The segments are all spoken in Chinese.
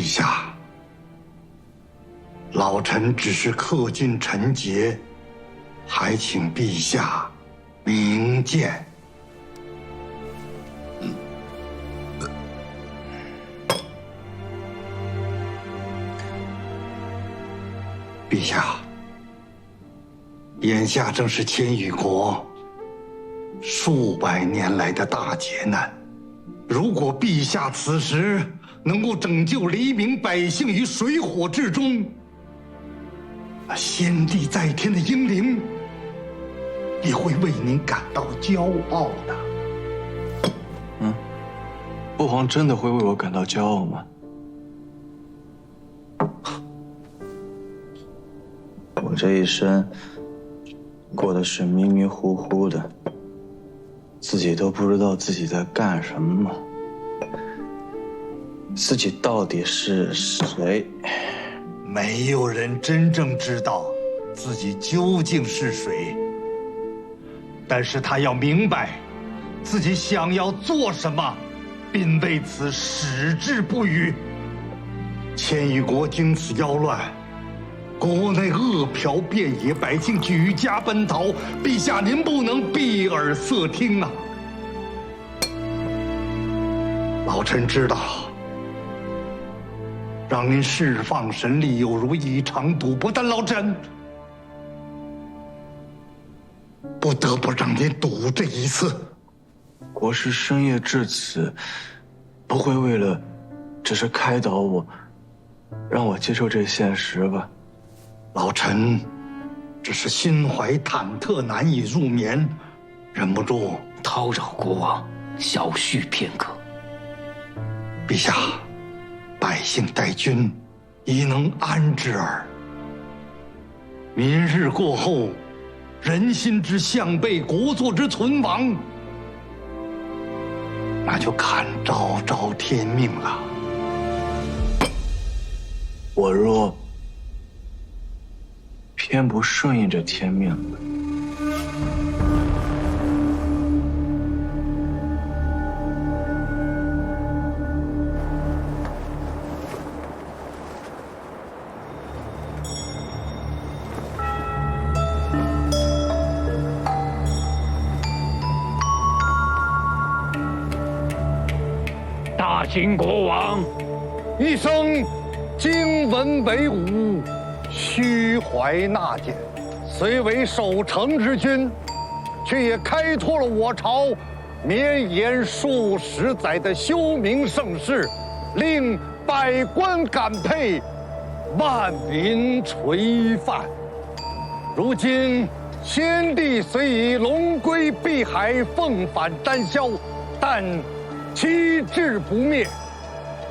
下，老臣只是恪尽臣节，还请陛下明鉴。陛下，眼下正是千羽国数百年来的大劫难，如果陛下此时能够拯救黎民百姓于水火之中，那先帝在天的英灵也会为您感到骄傲的。父皇真的会为我感到骄傲吗？我这一生过的是迷迷糊糊的，自己都不知道自己在干什么，自己到底是谁？没有人真正知道自己究竟是谁，但是他要明白自己想要做什么，并为此矢志不渝。千羽国经此妖乱，国内恶殍遍野，百姓举家奔逃，陛下您不能闭耳塞听啊！老臣知道，让您释放神力有如一场赌博，但老臣不得不让您赌这一次。国师深夜至此，不会为了只是开导我，让我接受这现实吧？老臣只是心怀忐忑，难以入眠，忍不住叨扰国王，小叙片刻。陛下，百姓待君，宜能安之耳。明日过后，人心之向背，国祚之存亡，那就看昭昭天命了。我若偏不顺应着天命，大秦国王，一生经文为武，虚怀纳谏，虽为守城之君，却也开拓了我朝绵延数十载的修明盛世，令百官感佩，万民垂范。如今先帝虽已龙归碧海，凤返丹霄，但其志不灭。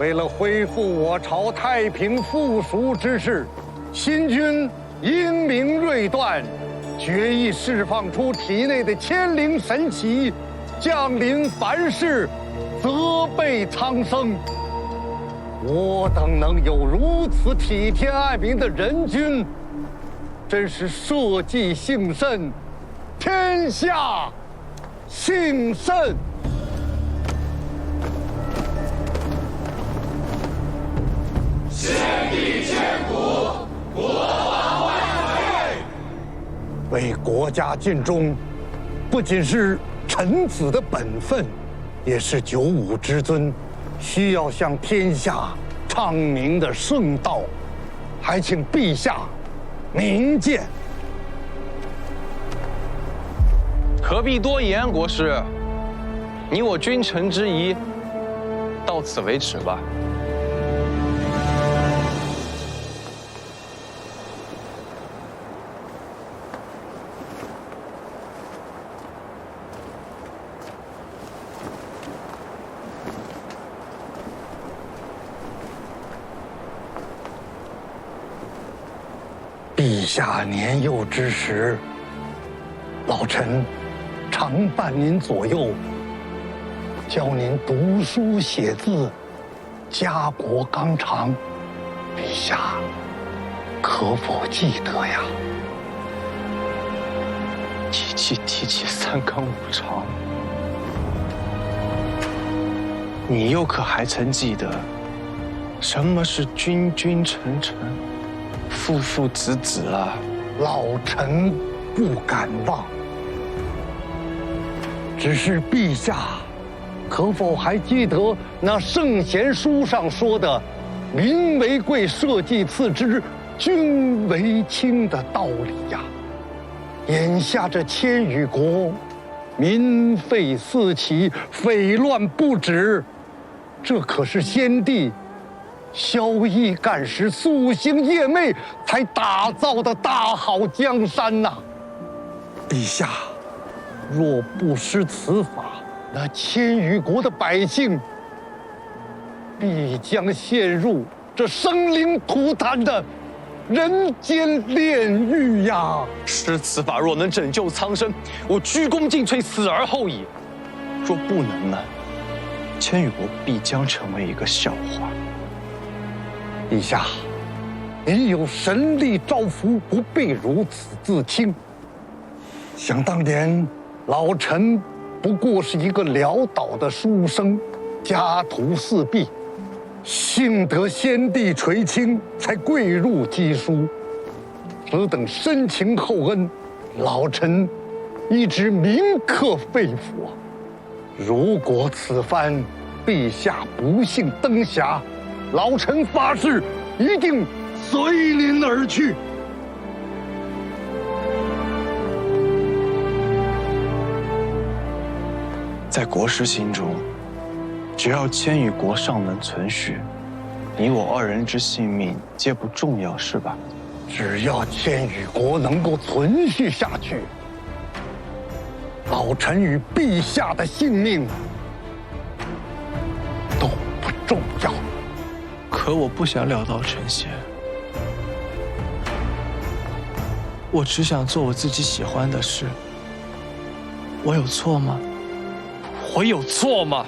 为了恢复我朝太平富庶之势，新君英明锐断，决意释放出体内的千灵神奇，降临凡世，责备苍生。我等能有如此体天爱民的人君，真是社稷幸甚，天下幸甚。先帝千古，国王万岁！为国家尽忠，不仅是臣子的本分，也是九五之尊，需要向天下唱明的圣道，还请陛下明鉴。何必多言，国师？你我君臣之谊，到此为止吧。陛下年幼之时，老臣常伴您左右，教您读书写字，家国纲常。陛下可否记得呀？提起三纲五常，你又可还曾记得什么是君君臣臣、父父子子啊？老臣不敢忘。只是陛下，可否还记得那圣贤书上说的“民为贵，社稷次之，君为轻”的道理呀？眼下这千余国，民废四起，匪乱不止，这可是先帝萧绎干时夙兴夜寐才打造的大好江山呐！陛下，若不施此法，那千余国的百姓必将陷入这生灵涂炭的人间炼狱呀！施此法若能拯救苍生，我鞠躬尽瘁，死而后已；若不能呢，千余国必将成为一个笑话。陛下，您有神力招福，不必如此自轻。想当年，老臣不过是一个潦倒的书生，家徒四壁。幸得先帝垂青，才跪入基书。只等深情厚恩，老臣一直铭刻肺腑。如果此番陛下不幸登遐，老臣发誓一定随您而去。在国师心中，只要千余国尚能存续，你我二人之性命皆不重要，是吧？只要千余国能够存续下去，老臣与陛下的性命都不重要。可我不想潦倒成仙，我只想做我自己喜欢的事。我有错吗？我有错吗？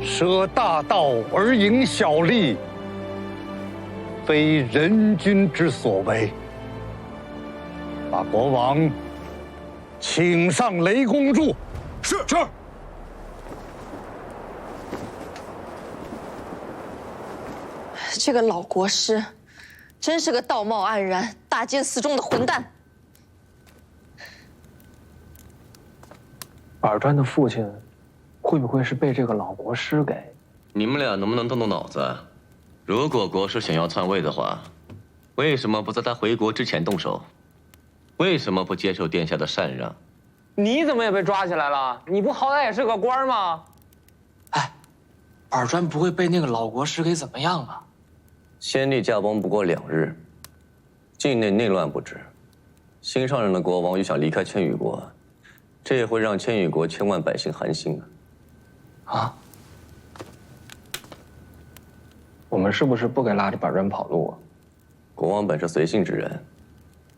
舍大道而营小利，非人君之所为。把国王请上雷公柱。是。这个老国师，真是个道貌岸然、大奸四忠的混蛋。尔专的父亲，会不会是被这个老国师给？你们俩能不能动动脑子？如果国师想要篡位的话，为什么不在他回国之前动手？为什么不接受殿下的禅让？你怎么也被抓起来了？你不好歹也是个官吗？哎，尔专不会被那个老国师给怎么样啊？先帝驾崩不过2日，境内内乱不止，新上任的国王又想离开千余国，这也会让千余国千万百姓寒心啊！啊？我们是不是不该拉着本人跑路啊？国王本是随性之人，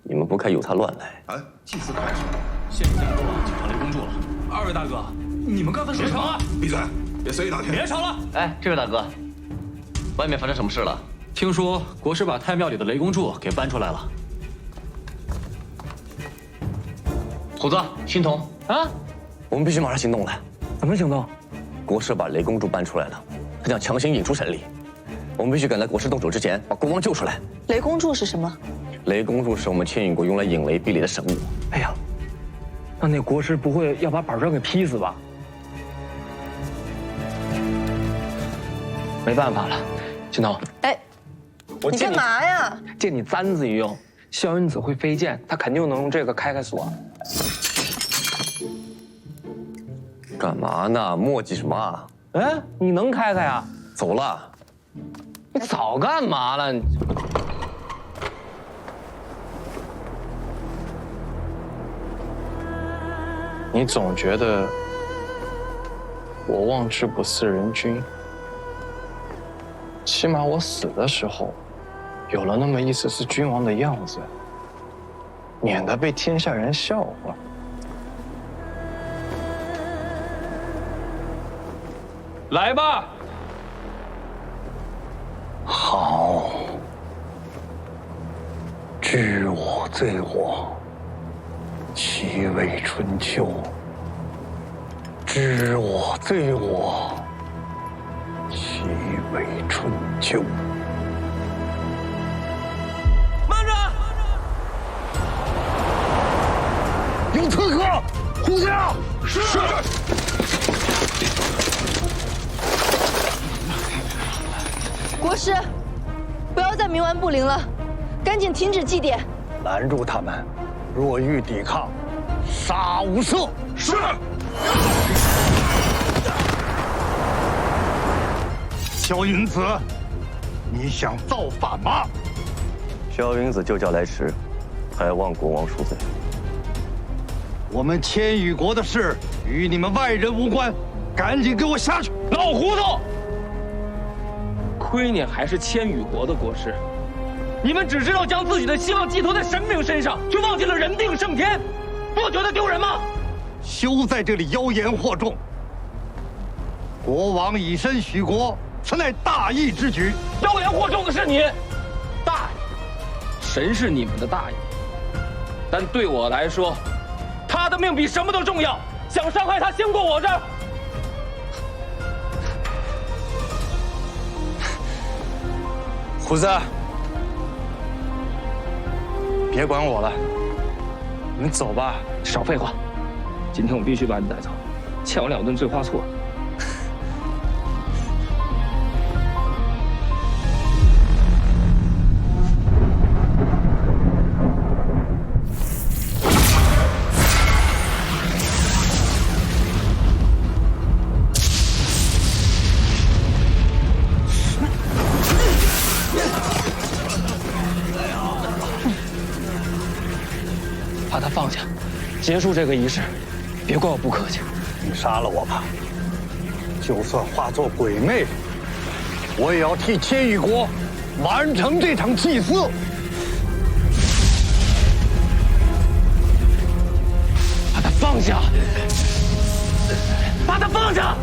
你们不该由他乱来。哎，祭祀开始了，现在国王检查雷公柱了。2位大哥，你们刚才说什么？闭嘴，别随意打听。别吵了！哎，这位大哥，外面发生什么事了？听说国师把太庙里的雷公柱给搬出来了。虎子，欣桐啊，我们必须马上行动了。怎么行动？国师把雷公柱搬出来了，他想强行引出神力。我们必须赶在国师动手之前把国王救出来。雷公柱是什么？雷公柱是我们千余国用来引雷避雷的神物。哎呀，那国师不会要把板砖给劈死吧？没办法了，欣桐。哎，你干嘛呀？借你簪子一用，萧云子会飞剑，他肯定能用这个开锁。干嘛呢？磨叽什么啊？哎，你能开开呀？走了。你早干嘛了？你总觉得我望之不似人君，起码我死的时候，有了那么一丝丝君王的样子，免得被天下人笑话。来吧。好，知我罪我，其为春秋；知我罪我，其为春秋。慢着！有刺客，呼下！是。国师，不要再冥顽不灵了，赶紧停止祭奠。拦住他们，若欲抵抗，杀无赦。是。萧云子，你想造反吗？萧云子就叫来迟，还望国王恕罪。我们千羽国的事与你们外人无关，赶紧给我下去！老糊涂！亏你还是千羽国的国师，你们只知道将自己的希望寄托在神明身上，却忘记了人定胜天，不觉得丢人吗？休在这里妖言惑众！国王以身许国，此乃大义之举。妖言惑众的是你，大义，神是你们的大义，但对我来说，他的命比什么都重要。想伤害他，先过我这儿。虎子，别管我了，你们走吧。少废话，今天我必须把你带走，欠我2顿罪花错。把他放下，结束这个仪式。别怪我不客气。你杀了我吧，就算化作鬼魅，我也要替千羽国完成这场祭祀。把他放下！把他放下！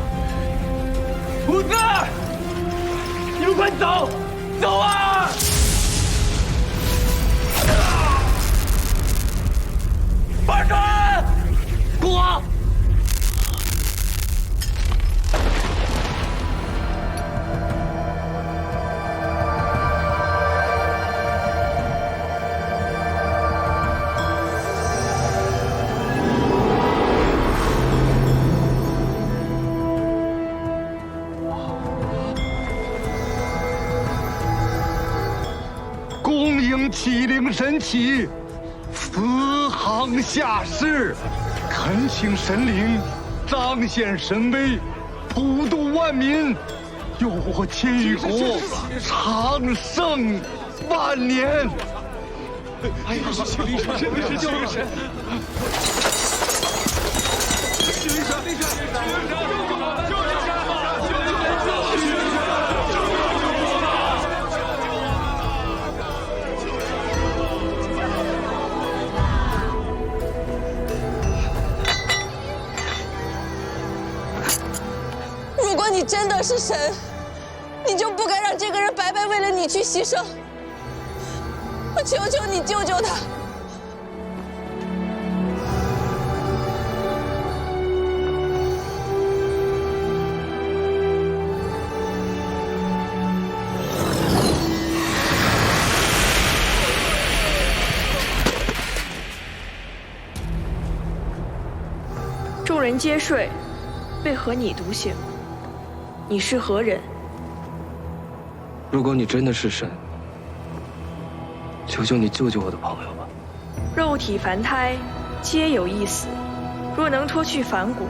虎子，你们快走，走啊！二川，国王。恭迎启灵神启，慈航下世，恳请神灵彰显神威，普渡万民，佑我千羽国长盛万年。哎呀，启灵神，启灵神，如果你真的是神，你就不该让这个人白白为了你去牺牲。我求求你救救他！众人皆睡，为何你独醒？你是何人？如果你真的是神，求求你救救我的朋友吧。肉体凡胎，皆有一死。若能脱去凡骨，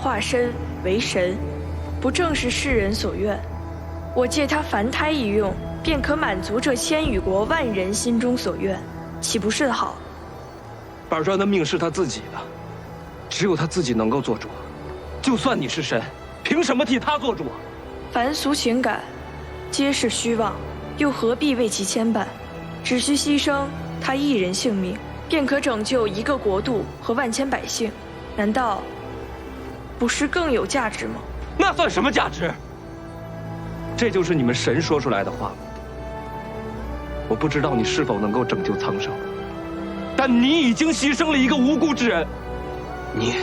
化身为神，不正是世人所愿？我借他凡胎一用，便可满足这千羽国万人心中所愿，岂不甚好？板砖的命是他自己的，只有他自己能够做主。就算你是神，凭什么替他做主？凡俗情感，皆是虚妄，又何必为其牵绊？只需牺牲他一人性命，便可拯救一个国度和万千百姓，难道不是更有价值吗？那算什么价值？这就是你们神说出来的话吗？我不知道你是否能够拯救苍生，但你已经牺牲了一个无辜之人，你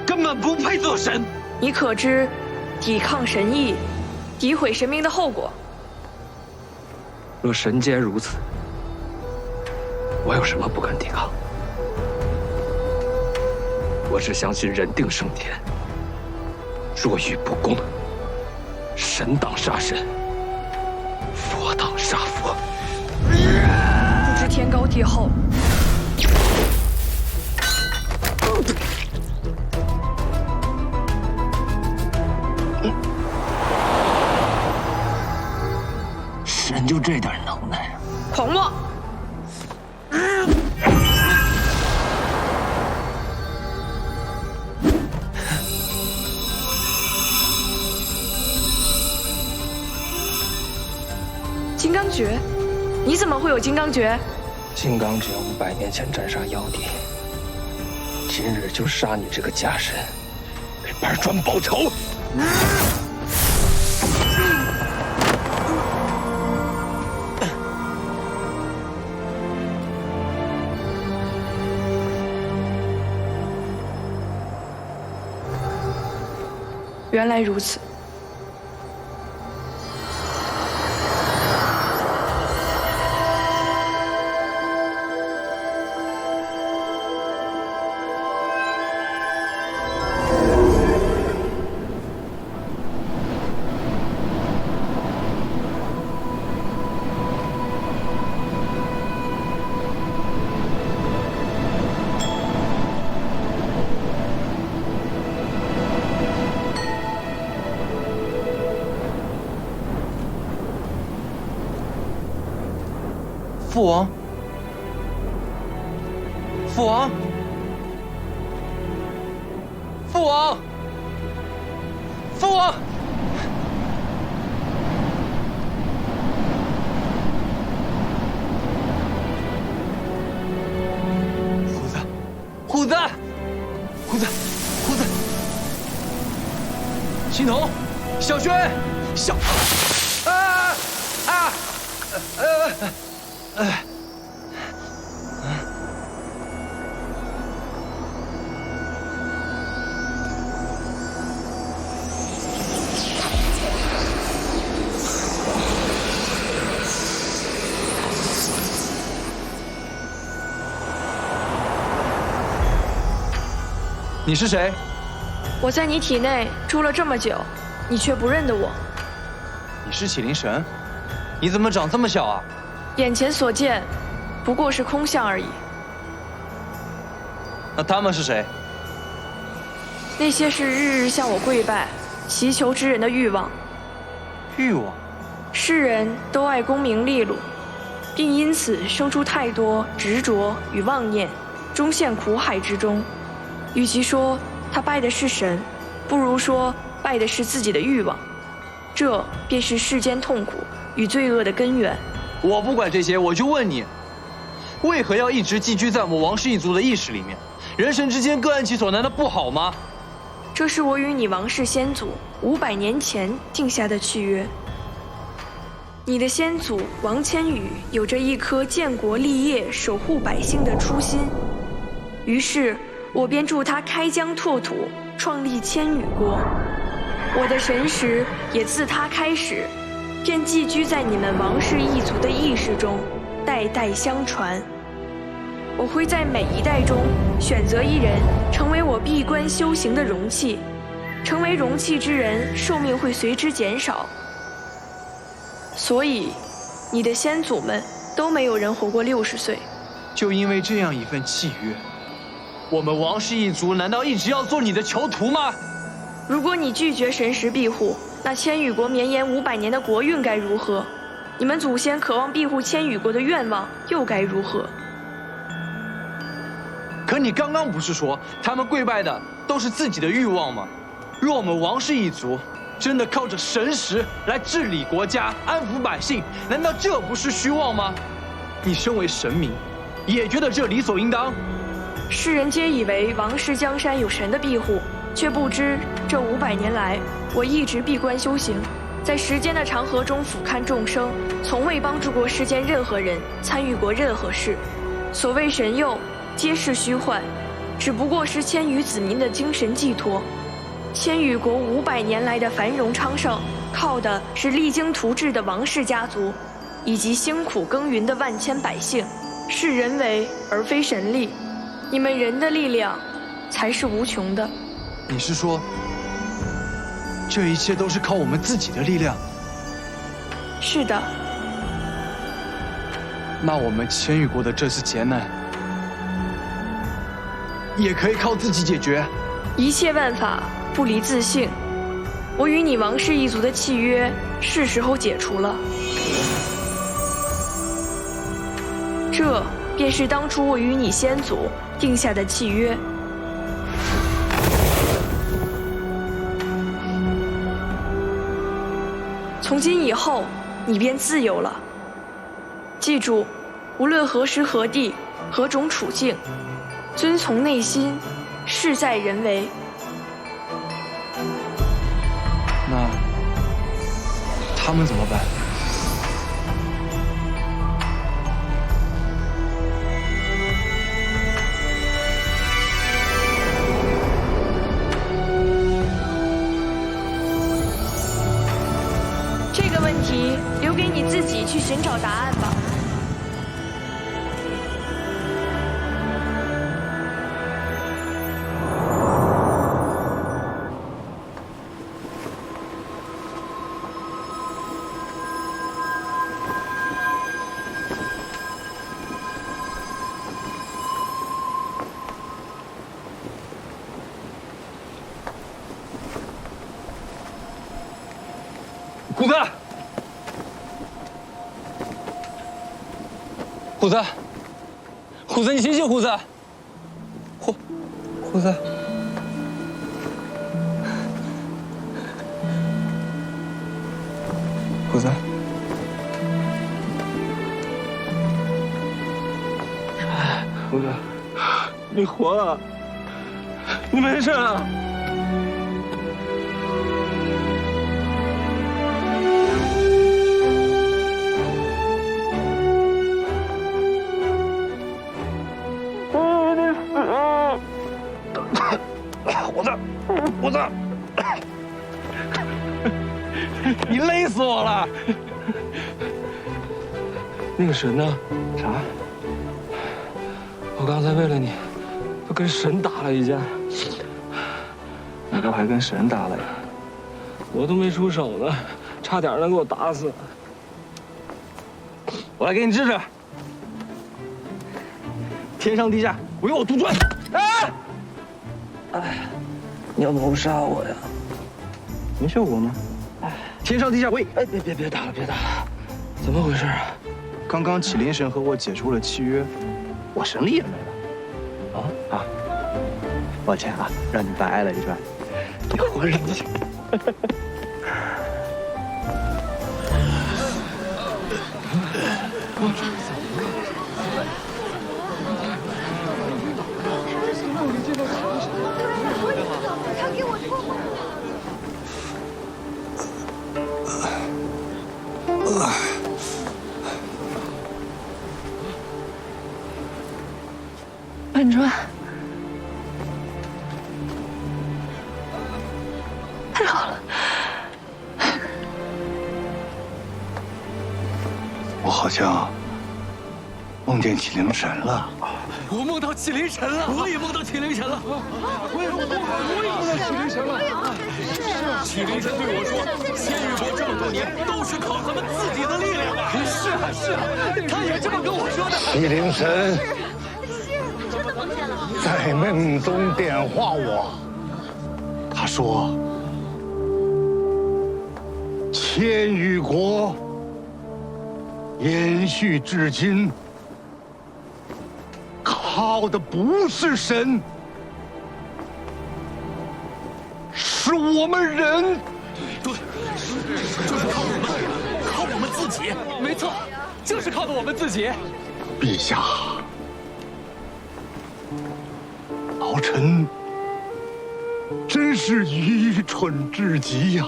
根本不配做神。你可知，抵抗神意，诋毁神明的后果。若神皆如此，我有什么不敢抵抗？我只相信人定胜天，若遇不公，神挡杀神，佛挡杀佛。不知天高地厚。神就这点能耐啊！狂妄！金刚诀？你怎么会有金刚诀？金刚诀500年前斩杀妖帝，今日就杀你这个假神，给板砖报仇！原来如此。父王，父王，父王，父王！虎子，虎子，虎子！青铜，小轩，小啊啊你是谁？我在你体内住了这么久，你却不认得我。你是启灵神？你怎么长这么小啊？眼前所见，不过是空相而已。那他们是谁？那些是日日向我跪拜、祈求之人的欲望。欲望？世人都爱功名利禄，并因此生出太多执着与妄念，终陷苦海之中。与其说他拜的是神，不如说拜的是自己的欲望。这便是世间痛苦与罪恶的根源。我不管这些，我就问你，为何要一直寄居在我们王氏一族的意识里面？人神之间各按其所，难道不好吗？这是我与你王氏先祖500年前定下的契约。你的先祖王千羽有着一颗建国立业、守护百姓的初心，于是我便助他开疆拓土，创立千羽国。我的神识也自他开始，便寄居在你们王氏一族的意识中，代代相传。我会在每一代中选择一人，成为我闭关修行的容器。成为容器之人，寿命会随之减少。所以，你的先祖们都没有人活过60岁。就因为这样一份契约，我们王氏一族难道一直要做你的囚徒吗？如果你拒绝神识庇护，那千羽国绵延500年的国运该如何？你们祖先渴望庇护千羽国的愿望又该如何？可你刚刚不是说他们跪拜的都是自己的欲望吗？若我们王氏一族真的靠着神识来治理国家、安抚百姓，难道这不是虚妄吗？你身为神明，也觉得这理所应当？世人皆以为王氏江山有神的庇护，却不知这500年来，我一直闭关修行，在时间的长河中俯瞰众生，从未帮助过世间任何人，参与过任何事。所谓神佑，皆是虚幻，只不过是千羽子民的精神寄托。千羽国500年来的繁荣昌盛，靠的是励精图治的王氏家族，以及辛苦耕耘的万千百姓，是人为而非神力。你们人的力量才是无穷的。你是说，这一切都是靠我们自己的力量？是的。那我们千羽国的这次劫难，也可以靠自己解决？一切万法不离自性。我与你王氏一族的契约是时候解除了。这便是当初我与你先祖定下的契约。从今以后，你便自由了。记住，无论何时何地、何种处境，遵从内心，事在人为。那他们怎么办？这个问题留给你自己去寻找答案吧。虎子，虎子，虎子，你醒醒，虎子，虎子，虎子，虎子，你活了，你没事啊？虎子，你累死我了！那个神呢？啥？我刚才为了你，都跟神打了一架。你都还跟神打了呀？我都没出手呢，差点能给我打死。我来给你治治。天上地下，唯我独尊！哎！哎，你要谋杀我呀？没效果吗？天上地下唯……哎，别打了，别打了！怎么回事啊？刚刚启灵神和我解除了契约，我神力也没了。抱歉啊，让你白挨了一转。你活人去！婉川，太好了！我好像梦见启灵神了。我梦到启灵神了，我也梦到启灵神了，我也梦到启灵神了。启灵神对我说：“千羽国这么多年都是靠咱们自己的力量啊！”是啊，他也这么跟我说的。启灵神在梦中点化我，他说：“千羽国延续至今，靠的不是神，是我们人。对，就是靠我们自己。没错，就是靠的我们自己。陛下，老臣真是愚蠢至极呀！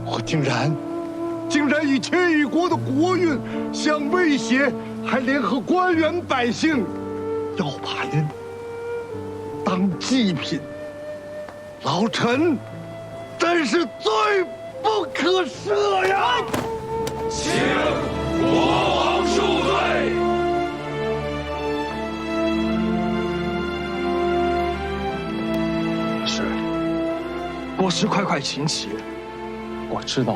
我竟然以千羽国的国运相威胁，还联合官员百姓，要把您当祭品。老臣真是罪不可赦呀！请国王恕罪。国师，快请起！我知道，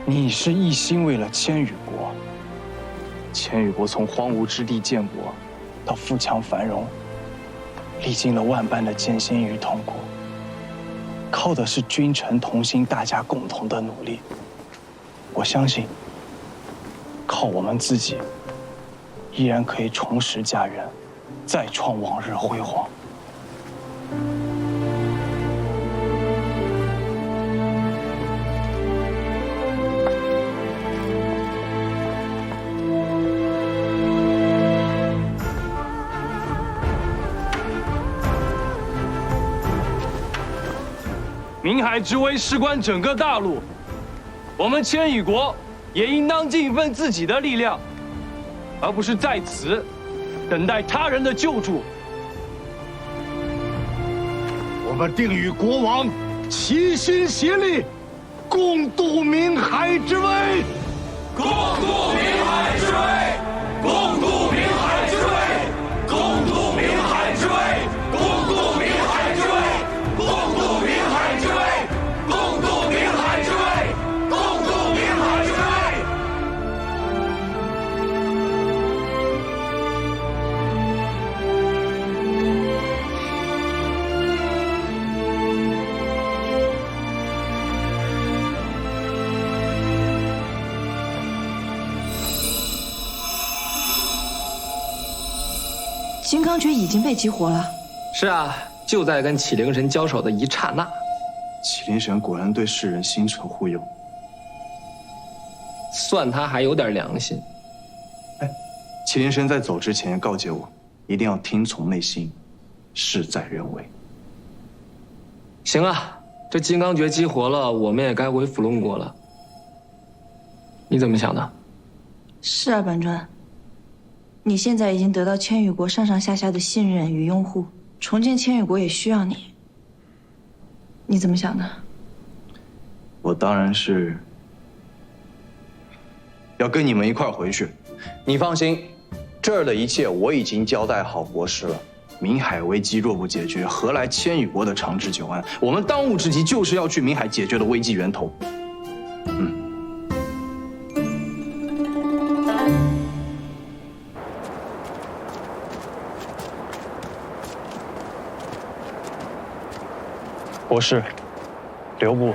你是一心为了千羽国。千羽国从荒芜之地建国，到富强繁荣，历经了万般的艰辛与痛苦，靠的是君臣同心，大家共同的努力。我相信，靠我们自己，依然可以重拾家园，再创往日辉煌。明海之威事关整个大陆，我们千羽国也应当尽一份自己的力量，而不是在此等待他人的救助。我们定与国王齐心协力，共度明海之危。共度明海之危，共度明海之危，共度明海之危，共度明海之危，共度明海之危，共度明海之危，共度明海之危。金刚诀已经被激活了。是啊，就在跟启灵神交手的一刹那。启灵神果然对世人心存护佑。算他还有点良心。启灵神在走之前告诫我，一定要听从内心，事在人为。行啊，这金刚诀激活了，我们也该回伏龙国了。你怎么想的？是啊，本尊。你现在已经得到千羽国上上下下的信任与拥护，重建千羽国也需要你。你怎么想的？我当然是要跟你们一块儿回去。你放心，这儿的一切我已经交代好国师了。明海危机若不解决，何来千羽国的长治久安？我们当务之急就是要去明海解决的危机源头。国师，留步，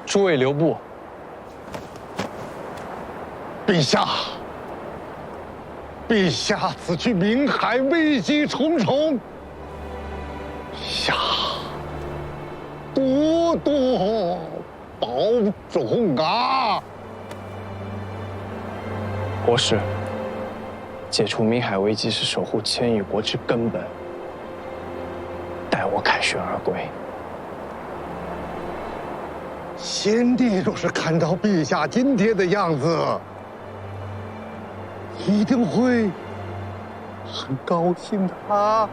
诸位留步。陛下，陛下此去明海危机重重，下多多保重啊！国师，解除明海危机是守护千羽国之根本，待我凯旋而归。先帝若是看到陛下今天的样子，一定会很高兴的啊！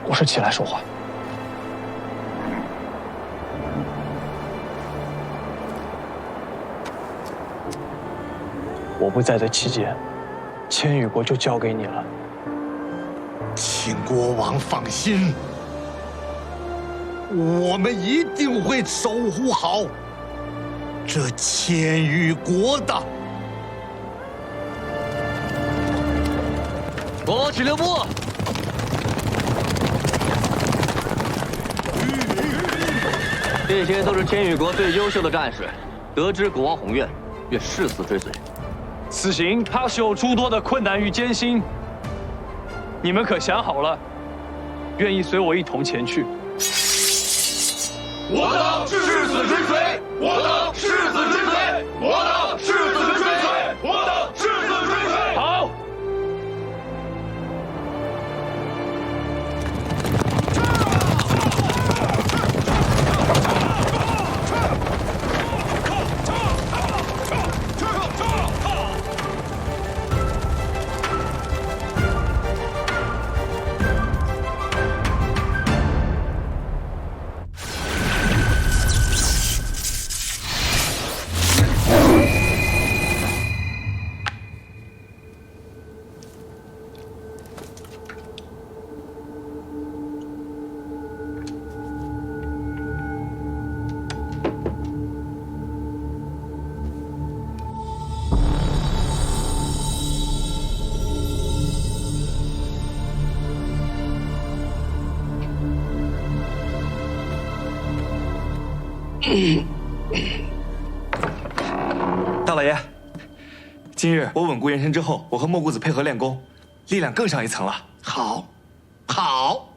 国师起来说话。我不在的期间，千羽国就交给你了。请国王放心，我们一定会守护好这千羽国的。国王请留步。这些都是千羽国最优秀的战士，得知国王宏愿，愿誓死追随。此行怕是有诸多的困难与艰辛，你们可想好了？愿意随我一同前去？我等誓死追随，我等誓死追随，我等誓死追随，我等誓死追随。好。大老爷，今日我稳固元神之后，我和莫公子配合练功，力量更上一层了。好，好，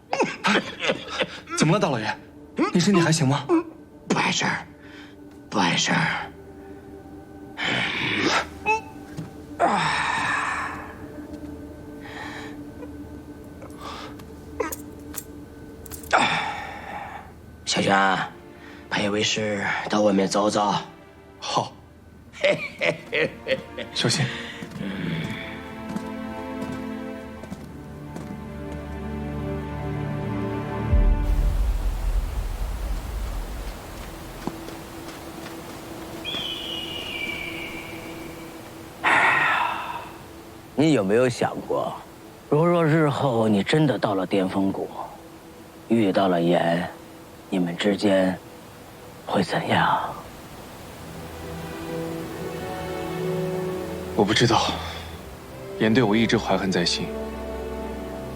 怎么了，大老爷？您身体还行吗？不碍事儿，不碍事儿。小轩，陪为师到外面走走。好，小心。你有没有想过，如若日后你真的到了巅峰谷，遇到了炎，你们之间会怎样？我不知道，炎对我一直怀恨在心，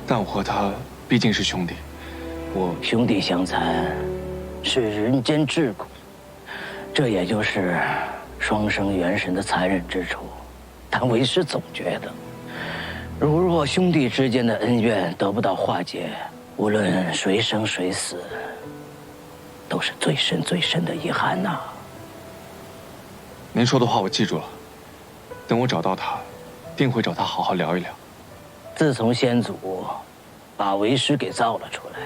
但我和他毕竟是兄弟，兄弟相残是人间至苦，这也就是双生元神的残忍之处。但为师总觉得，如若兄弟之间的恩怨得不到化解，无论谁生谁死，都是最深最深的遗憾呐。您说的话我记住了，等我找到他，定会找他好好聊一聊。自从先祖把为师给造了出来，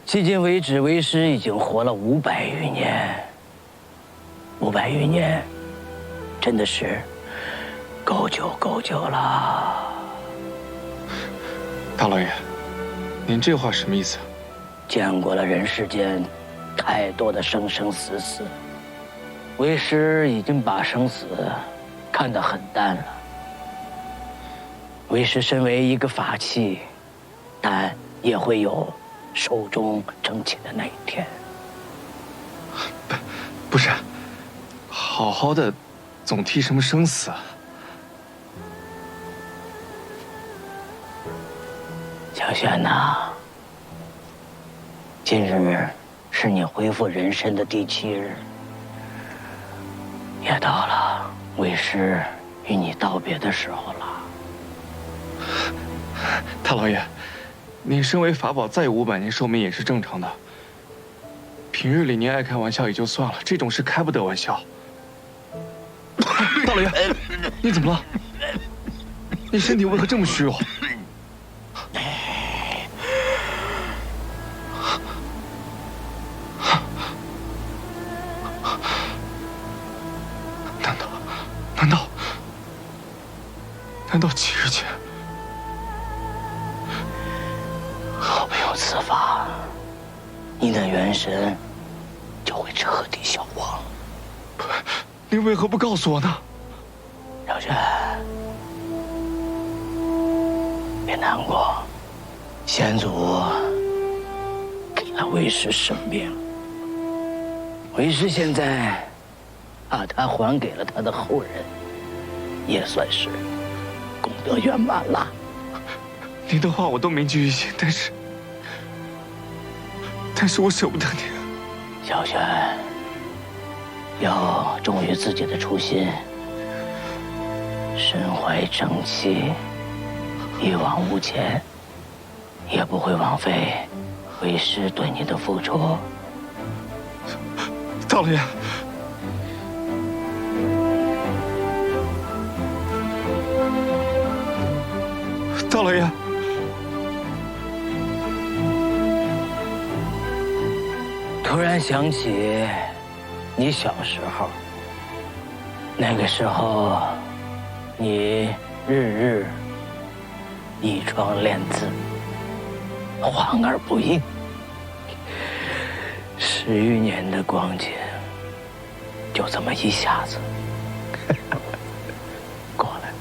迄今为止，为师已经活了500余年。500余年，真的是够久了。大老爷，您这话什么意思？见过了人世间太多的生生死死，为师已经把生死看得很淡了。为师身为一个法器，但也会有寿终正寝的那一天。不是，好好的，总提什么生死啊？小轩呐，今日是你恢复人身的第7日，也到了为师与你道别的时候了。大老爷，您身为法宝，再有500年寿命也是正常的。平日里您爱开玩笑也就算了，这种事开不得玩笑。大老爷，你怎么了？你身体为何这么虚弱？难道7日前，若没有此法，你的元神就会彻底消亡。你为何不告诉我呢？小轩，别难过，先祖给了为师生命，为师现在把他还给了他的后人，也算是功德圆满了。您的话我都铭记于心，但是我舍不得您。小轩，要忠于自己的初心，身怀正气，一往无前，也不会枉费为师对你的付出。大老爷，大老爷，突然想起你小时候，那个时候你日日倚窗练字，晃而不应，10余年的光景，就这么一下子过来了。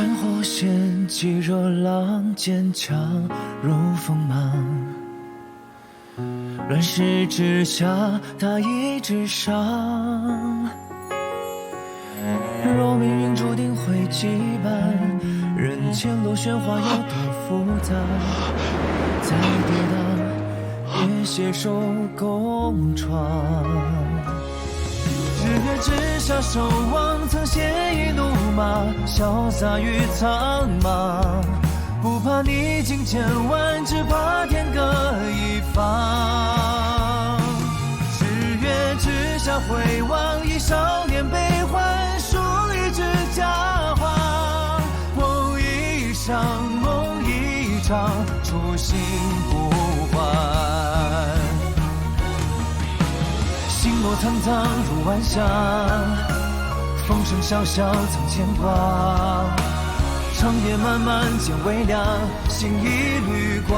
战火掀起热浪，坚强如锋芒。乱世之下，他一直上。若命运注定会羁绊，人间螺旋花有多复杂？再跌宕，也携手共闯。日月之下，守望曾鲜衣怒马，潇洒于苍茫。不怕逆境千万，只怕天各一方。日月之下回望，忆少年悲欢，书一纸佳话。梦一场，梦一场，初心不换。心若苍苍如晚霞，风声萧萧曾牵挂。长夜漫漫见微凉，心一缕光。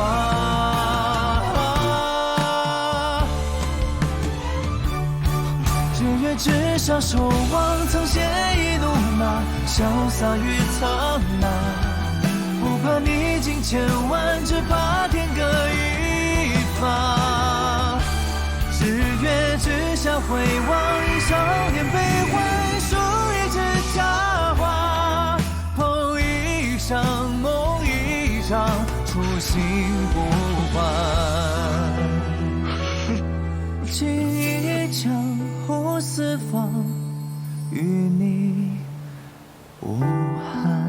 日月之下，守望曾鲜衣怒马，潇洒于苍茫。不怕逆境千万，只怕天各一方。日月之下回望，忆少年悲欢，书一纸佳话。梦一场，梦一场，初心不换。记忆江湖四方，与你无憾。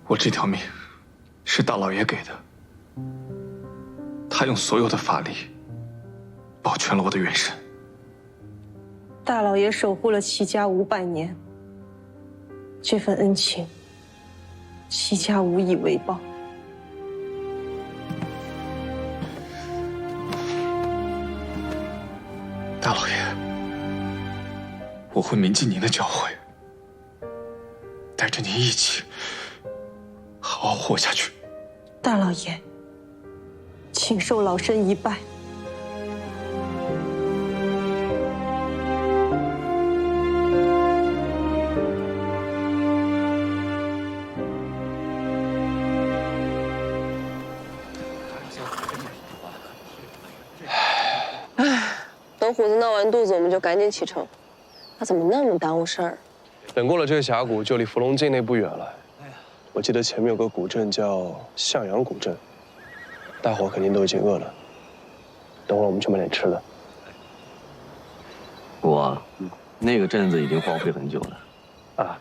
我这条命是大老爷给的，他用所有的法力保全了我的元神。大老爷守护了齐家500年，这份恩情，齐家无以为报。大老爷，我会铭记您的教诲，带着您一起好好活下去。大老爷，请受老身一拜。等虎子闹完肚子，我们就赶紧启程。他怎么那么耽误事儿？等过了这个峡谷，就离伏龙境内不远了。我记得前面有个古镇叫向阳古镇，大伙肯定都已经饿了。等会儿我们去买点吃的。我，那个镇子已经荒废很久了。啊，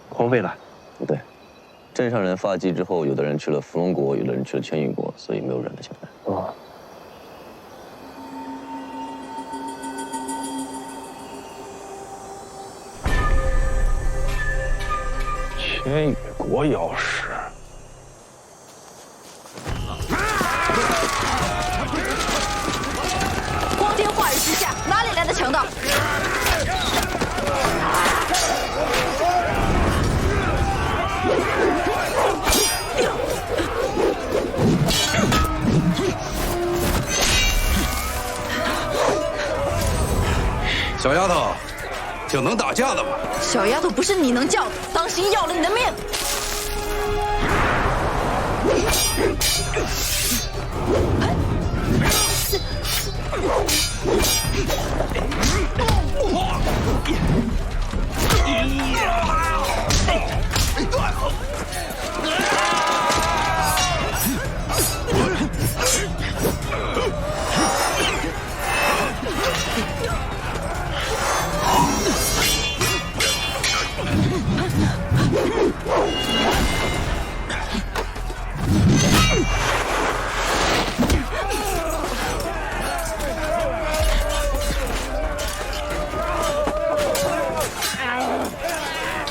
荒废了？不对，镇上人发迹之后，有的人去了伏龙国，有的人去了千羽国，所以没有人了现在。哦。千羽国妖师，光天化日之下，哪里来的强盗？小丫头，挺能打架的嘛。小丫头不是你能叫的，当心要了你的命！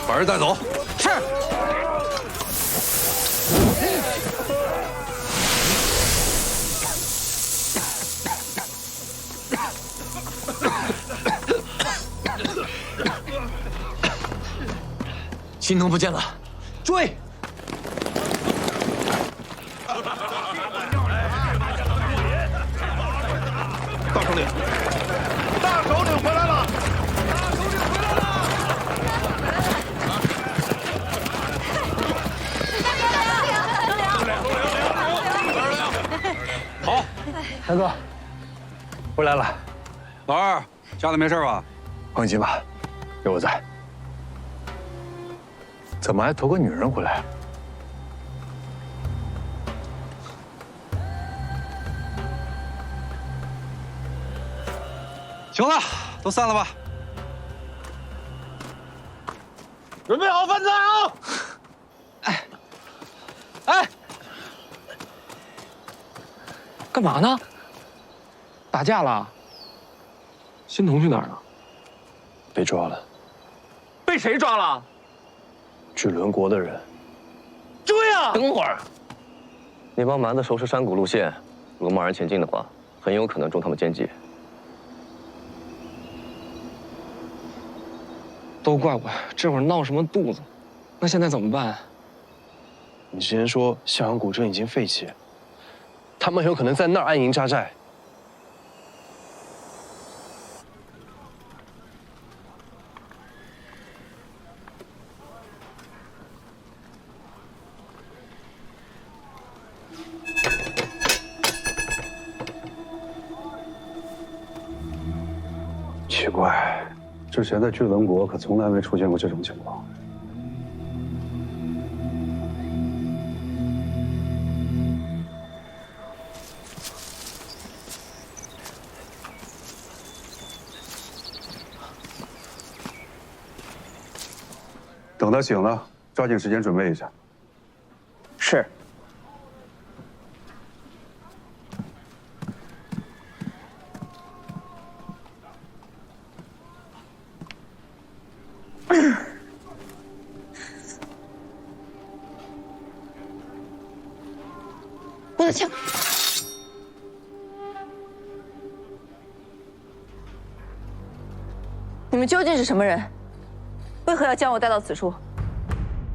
把人带走。是。青铜不见了，追！大首领，大首大哥，回来了。老二，家里没事吧？放心吧，有我在。怎么还拖个女人回来？行了，都散了吧。准备好饭菜啊！哎，干嘛呢？打架了？欣桐去哪儿了？被抓了，被谁抓了？巨轮国的人。追啊！等会儿，你帮蛮子收拾山谷路线，如果贸然前进的话，很有可能中他们奸计。都怪我，这会儿闹什么肚子？那现在怎么办？你之前说向阳古镇已经废弃，他们很有可能在那儿安营扎寨。奇怪，之前在巨轮国可从来没出现过这种情况。等他醒了，抓紧时间准备一下。是。我的枪！你们究竟是什么人？为何要将我带到此处？